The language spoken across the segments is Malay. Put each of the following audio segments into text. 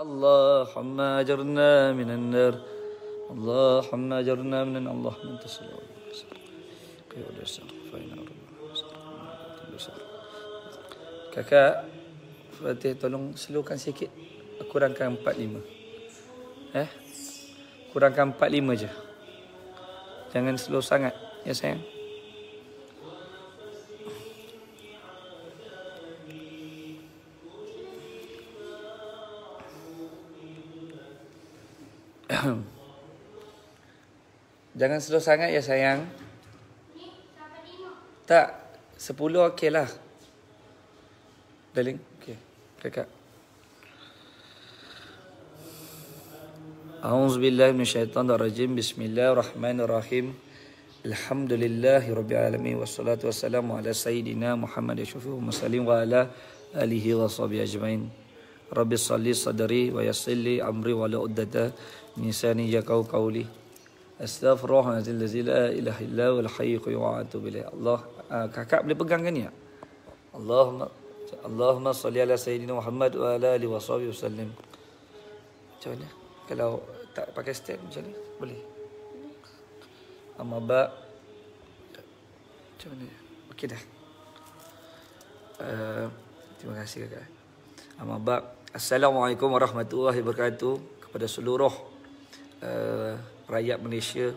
اللهم أجرنا من النار اللهم أجرنا من النار اللهم أنت السلام Kakak Fatih tolong slowkan sikit, kurangkan 45. Kurangkan 45 je. Jangan slow sangat ya sayang. Jangan slow sangat ya sayang. Tak, 10 okey lah. Darling, okey. Kakak. A'udzubillahi minasyaitonirrajim. Bismillahirrahmanirrahim. Alhamdulillahirabbil alamin wassalatu wassalamu ala sayyidina Muhammad asyrafil mursalin wa ala alihi washabihi ajmain. Rabbi shalli sadri wa yassir li amri wa la uddata min lisani yaqulu qawli. Astaghfirullahaladzim la ilaha illa huwal hayyul qayyum wa atubu ilaih. Allah, kakak boleh pegang kan ya? Allahumma salli ala sayyidina Muhammad wa ala alihi washabihi wasallam. Macam mana? Kalau tak pakai stand macam ni boleh. Amma ba. Macam mana? Okey dah. Terima kasih kakak. Amma ba. Assalamualaikum warahmatullahi wabarakatuh kepada seluruh rakyat Malaysia,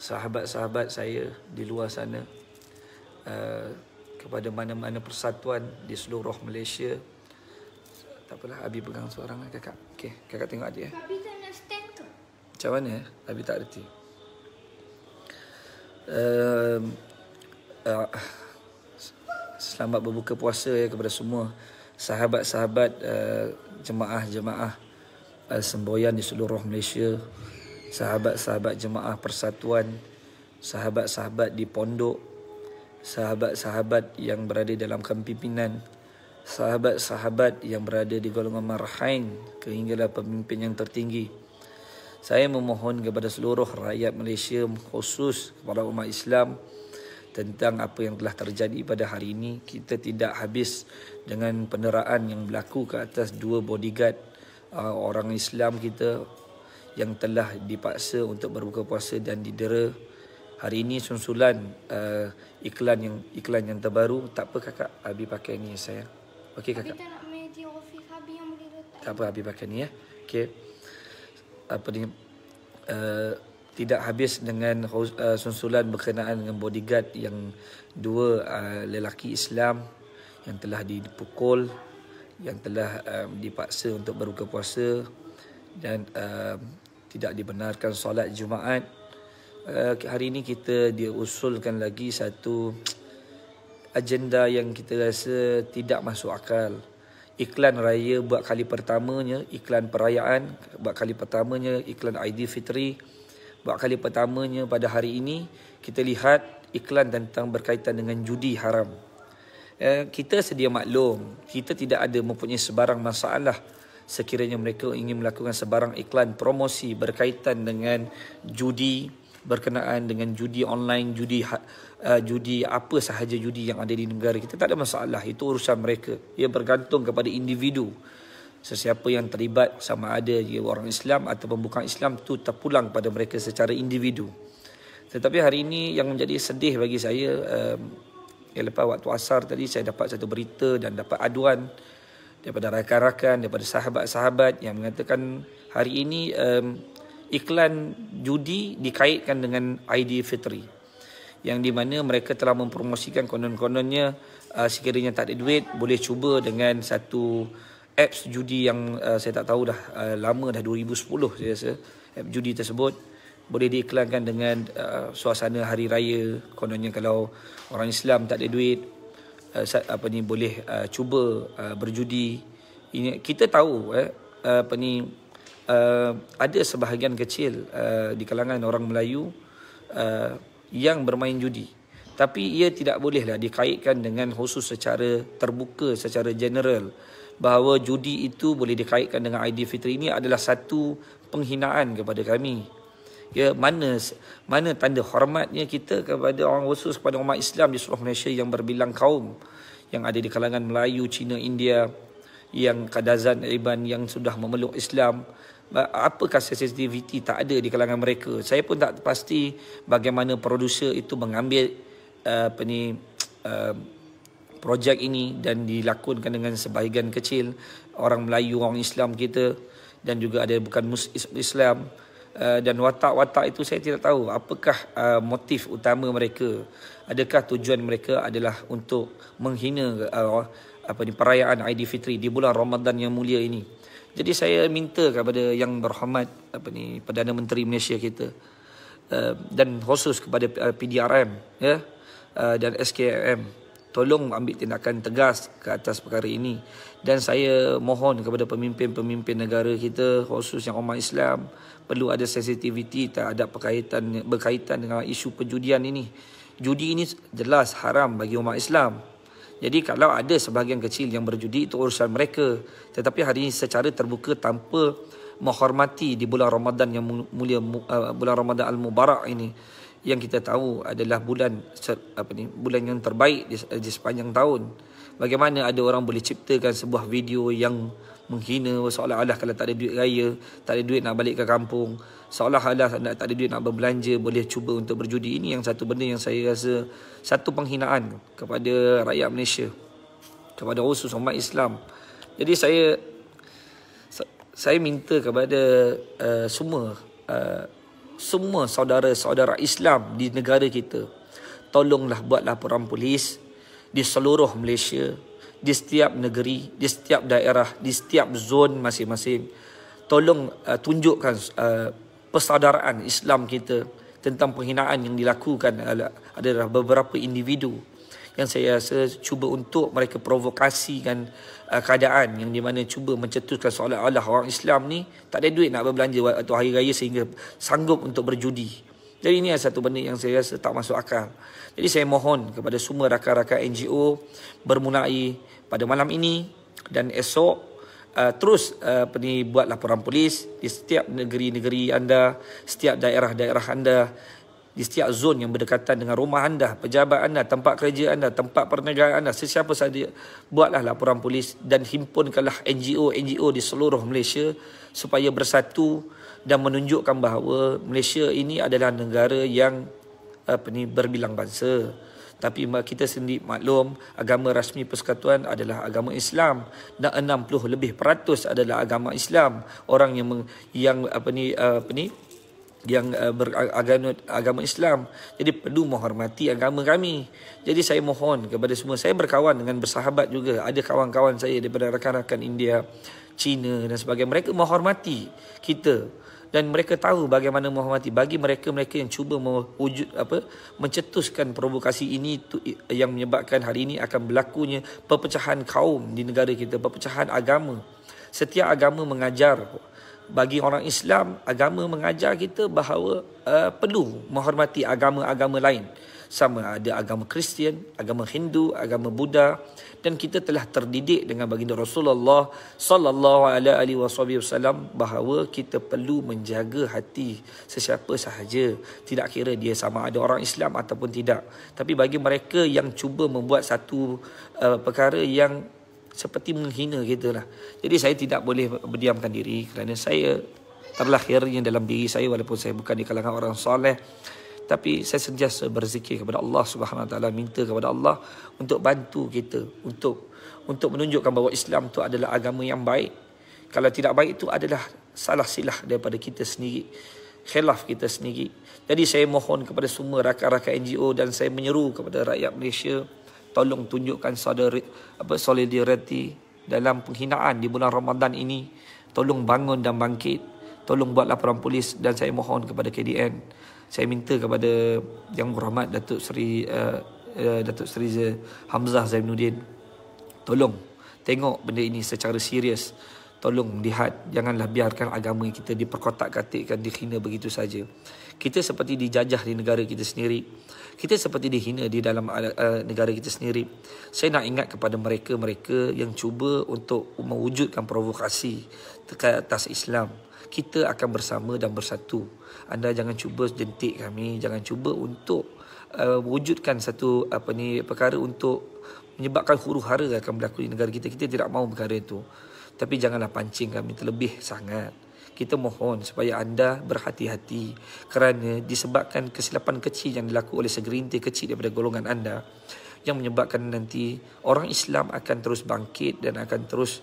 sahabat-sahabat saya di luar sana, kepada mana-mana persatuan di seluruh Malaysia. Tak apalah, Abi pegang seorang lah kakak. Okey, kakak tengok adik. Abi tak nak stand tu. Macam mana? Abi tak reti. Selamat berbuka puasa ya kepada semua sahabat-sahabat jemaah-jemaah semboyan di seluruh Malaysia, sahabat-sahabat jemaah persatuan, sahabat-sahabat di pondok, sahabat-sahabat yang berada dalam kepimpinan, sahabat-sahabat yang berada di golongan marhain kehinggalah pemimpin yang tertinggi. Saya memohon kepada seluruh rakyat Malaysia, khusus kepada umat Islam, tentang apa yang telah terjadi pada hari ini. Kita tidak habis dengan penderaan yang berlaku ke atas dua bodyguard orang Islam kita yang telah dipaksa untuk berbuka puasa dan didera. Hari ini susulan iklan yang terbaru. Tak apa kakak, Abi pakai ni saya. Okey kakak. Abi tak nak media office Abi yang boleh letak. Tak apa, Abi pakai ni ya. Okey. Apa ni? Tidak habis dengan susulan berkenaan dengan bodyguard yang dua lelaki Islam yang telah dipukul, yang telah dipaksa untuk berbuka puasa dan tidak dibenarkan solat Jumaat. Hari ini kita diusulkan lagi satu agenda yang kita rasa tidak masuk akal. Iklan raya buat kali pertamanya, iklan perayaan buat kali pertamanya, iklan Aidilfitri buat kali pertamanya pada hari ini kita lihat iklan tentang berkaitan dengan judi haram. Kita sedia maklum, kita tidak ada mempunyai sebarang masalah sekiranya mereka ingin melakukan sebarang iklan promosi berkaitan dengan judi, berkenaan dengan judi online, judi apa sahaja judi yang ada di negara kita, tak ada masalah. Itu urusan mereka. Ia bergantung kepada individu. Sesiapa yang terlibat, sama ada dia orang Islam ataupun bukan Islam, itu terpulang pada mereka secara individu. Tetapi hari ini yang menjadi sedih bagi saya, lepas waktu asar tadi saya dapat satu berita dan dapat aduan daripada rakan-rakan, daripada sahabat-sahabat yang mengatakan hari ini iklan judi dikaitkan dengan Aidilfitri, yang di mana mereka telah mempromosikan konon-kononnya sekiranya tak ada duit boleh cuba dengan satu apps judi yang saya tak tahu dah lama dah 2010 saya rasa. App judi tersebut boleh diiklankan dengan suasana hari raya. Kononnya kalau orang Islam tak ada duit boleh cuba berjudi. Ini kita tahu ada sebahagian kecil di kalangan orang Melayu yang bermain judi, tapi ia tidak bolehlah dikaitkan dengan khusus secara terbuka, secara general, bahawa judi itu boleh dikaitkan dengan Aidilfitri. Ini adalah satu penghinaan kepada kami. Ya, mana tanda hormatnya kita kepada orang, khusus kepada umat Islam di seluruh Malaysia yang berbilang kaum, yang ada di kalangan Melayu, Cina, India, yang kadazan iban yang sudah memeluk Islam. Apakah sensitivity tak ada di kalangan mereka. Saya pun tak pasti bagaimana produser itu mengambil projek ini dan dilakonkan dengan sebahagian kecil orang Melayu, orang Islam kita, dan juga ada bukan Islam. Dan watak-watak itu saya tidak tahu apakah motif utama mereka. Adakah tujuan mereka adalah untuk menghina perayaan Aidilfitri di bulan Ramadan yang mulia ini. Jadi saya minta kepada yang berhormat Perdana Menteri Malaysia kita, dan khusus kepada PDRM ya, dan SKM, tolong ambil tindakan tegas ke atas perkara ini. Dan saya mohon kepada pemimpin-pemimpin negara kita, khusus yang umat Islam, perlu ada sensitiviti terhadap berkaitan dengan isu perjudian ini. Judi ini jelas haram bagi umat Islam. Jadi kalau ada sebahagian kecil yang berjudi, itu urusan mereka. Tetapi hari ini secara terbuka tanpa menghormati di bulan Ramadan yang mulia, bulan Ramadan Al-Mubarak ini, yang kita tahu adalah bulan yang terbaik di sepanjang tahun. Bagaimana ada orang boleh ciptakan sebuah video yang menghina, seolah-olah kalau tak ada duit raya, tak ada duit nak balik ke kampung, seolah-olah tak ada duit nak berbelanja, boleh cuba untuk berjudi. Ini yang satu benda yang saya rasa satu penghinaan kepada rakyat Malaysia, kepada khusus umat Islam. Jadi saya minta kepada semua saudara-saudara Islam di negara kita, tolonglah buat laporan polis di seluruh Malaysia, di setiap negeri, di setiap daerah, di setiap zon masing-masing. Tolong tunjukkan persaudaraan Islam kita tentang penghinaan yang dilakukan adalah beberapa individu yang saya rasa cuba untuk mereka provokasikan keadaan yang di mana cuba mencetuskan seolah-olah orang Islam ni tak ada duit nak berbelanja waktu hari raya sehingga sanggup untuk berjudi. Jadi ini adalah satu benda yang saya rasa tak masuk akal. Jadi saya mohon kepada semua rakan-rakan NGO bermulai pada malam ini dan esok, terus buat laporan polis di setiap negeri-negeri anda, setiap daerah-daerah anda, di setiap zon yang berdekatan dengan rumah anda, pejabat anda, tempat kerja anda, tempat perniagaan anda, sesiapa sahaja, buatlah laporan polis dan himpunkanlah NGO di seluruh Malaysia supaya bersatu dan menunjukkan bahawa Malaysia ini adalah negara yang berbilang bangsa. Tapi kita sendiri maklum, agama rasmi persekutuan adalah agama Islam dan 60% lebih adalah agama Islam. Orang yang beragama Islam. Jadi perlu menghormati agama kami. Jadi saya mohon kepada semua, saya berkawan dengan bersahabat juga, ada kawan-kawan saya daripada rakan-rakan India, China dan sebagainya. Mereka menghormati kita dan mereka tahu bagaimana menghormati. Bagi mereka yang cuba mencetuskan provokasi ini yang menyebabkan hari ini akan berlakunya perpecahan kaum di negara kita, perpecahan agama. Setiap agama mengajar, bagi orang Islam, agama mengajar kita bahawa perlu menghormati agama-agama lain. Sama ada agama Kristian, agama Hindu, agama Buddha, dan kita telah terdidik dengan baginda Rasulullah sallallahu alaihi wasallam bahawa kita perlu menjaga hati sesiapa sahaja, tidak kira dia sama ada orang Islam ataupun tidak. Tapi bagi mereka yang cuba membuat satu perkara yang seperti menghina kita lah. Jadi saya tidak boleh berdiamkan diri kerana saya terlahirnya dalam diri saya, walaupun saya bukan di kalangan orang soleh, tapi saya sentiasa berzikir kepada Allah Subhanahu Wa Taala, minta kepada Allah untuk bantu kita untuk menunjukkan bahawa Islam itu adalah agama yang baik. Kalau tidak baik itu adalah salah silah daripada kita sendiri, khilaf kita sendiri. Jadi saya mohon kepada semua rakan-rakan NGO dan saya menyeru kepada rakyat Malaysia, tolong tunjukkan solidariti dalam penghinaan di bulan Ramadan ini. Tolong bangun dan bangkit. Tolong buat laporan polis dan saya mohon kepada KDN. Saya minta kepada Yang Berhormat Datuk Seri Hamzah Zainuddin, tolong tengok benda ini secara serius. Tolong lihat, janganlah biarkan agama kita diperkotak-katikkan, dihina begitu saja. Kita seperti dijajah di negara kita sendiri. Kita seperti dihina di dalam negara kita sendiri. Saya nak ingat kepada mereka yang cuba untuk mewujudkan provokasi ke atas Islam. Kita akan bersama dan bersatu. Anda jangan cuba jentik kami, jangan cuba untuk wujudkan satu perkara untuk menyebabkan huru-hara akan berlaku di negara kita. Kita tidak mahu perkara itu. Tapi janganlah pancing kami terlebih sangat. Kita mohon supaya anda berhati-hati kerana disebabkan kesilapan kecil yang dilakukan oleh segerintir kecil daripada golongan anda yang menyebabkan nanti orang Islam akan terus bangkit dan akan terus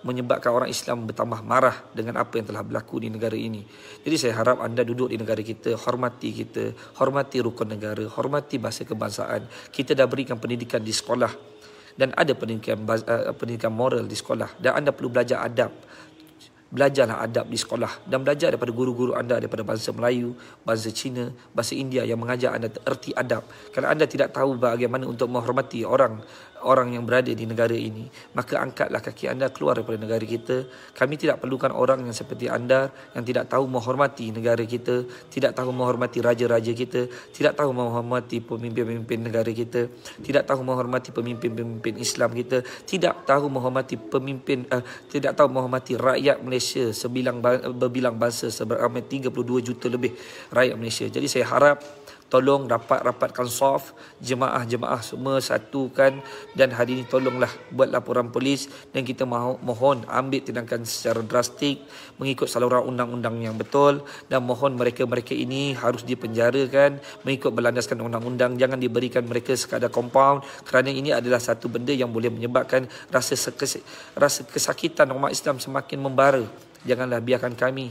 menyebabkan orang Islam bertambah marah dengan apa yang telah berlaku di negara ini. Jadi saya harap anda duduk di negara kita, hormati rukun negara, hormati bahasa kebangsaan. Kita dah berikan pendidikan di sekolah dan ada pendidikan moral di sekolah dan anda perlu belajar adab. Belajarlah adab di sekolah dan belajar daripada guru-guru anda daripada bahasa Melayu, bahasa Cina, bahasa India yang mengajar anda erti adab. Kalau anda tidak tahu bagaimana untuk menghormati orang yang berada di negara ini, maka angkatlah kaki anda keluar daripada negara kita. Kami tidak perlukan orang yang seperti anda yang tidak tahu menghormati negara kita, tidak tahu menghormati raja-raja kita, tidak tahu menghormati pemimpin-pemimpin negara kita, tidak tahu menghormati pemimpin-pemimpin Islam kita, tidak tahu menghormati tidak tahu menghormati rakyat Malaysia berbilang bangsa seberamai 32 juta lebih rakyat Malaysia. Jadi saya harap tolong rapatkan saf, jemaah semua satukan dan hari ini tolonglah buat laporan polis dan kita mohon ambil tindakan secara drastik mengikut saluran undang-undang yang betul dan mohon mereka ini harus dipenjarakan mengikut berlandaskan undang-undang. Jangan diberikan mereka sekadar compound kerana ini adalah satu benda yang boleh menyebabkan rasa kesakitan umat Islam semakin membara. Janganlah biarkan kami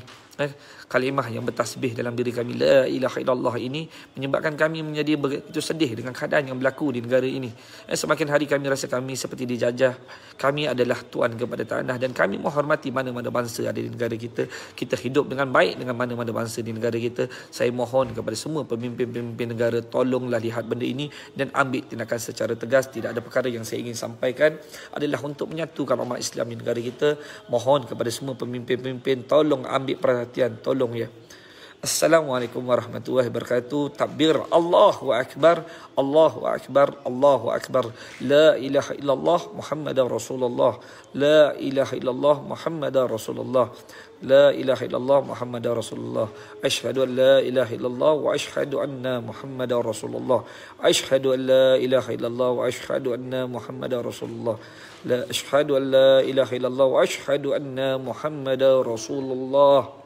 kalimah yang bertasbih dalam diri kami la ilaha illallah ini menyebabkan kami menjadi begitu sedih dengan keadaan yang berlaku di negara ini. Semakin hari kami rasa kami seperti dijajah. Kami adalah tuan kepada tanah dan kami menghormati mana-mana bangsa ada di negara kita. Kita hidup dengan baik dengan mana-mana bangsa di negara kita. Saya mohon kepada semua pemimpin-pemimpin negara, tolonglah lihat benda ini dan ambil tindakan secara tegas. Tidak ada perkara yang saya ingin sampaikan adalah untuk menyatukan umat Islam di negara kita. Mohon kepada semua pemimpin-pemimpin tolong ambil perhatian, tolong ya. Assalamualaikum warahmatullahi wabarakatuh. Takbir, Allahu Akbar, Allahu Akbar, Allahu Akbar. La ilaha illallah Muhammadar Rasulullah. La ilaha illallah Muhammadar Rasulullah. La ilaha illallah Muhammadar Rasulullah. Ashhadu an la ilaha illallah wa ashhadu anna Muhammadar Rasulullah. Ashhadu an la ilaha illallah wa ashhadu anna Muhammadar Rasulullah. La ashhadu an la ilaha illallah wa ashhadu anna Muhammadar Rasulullah.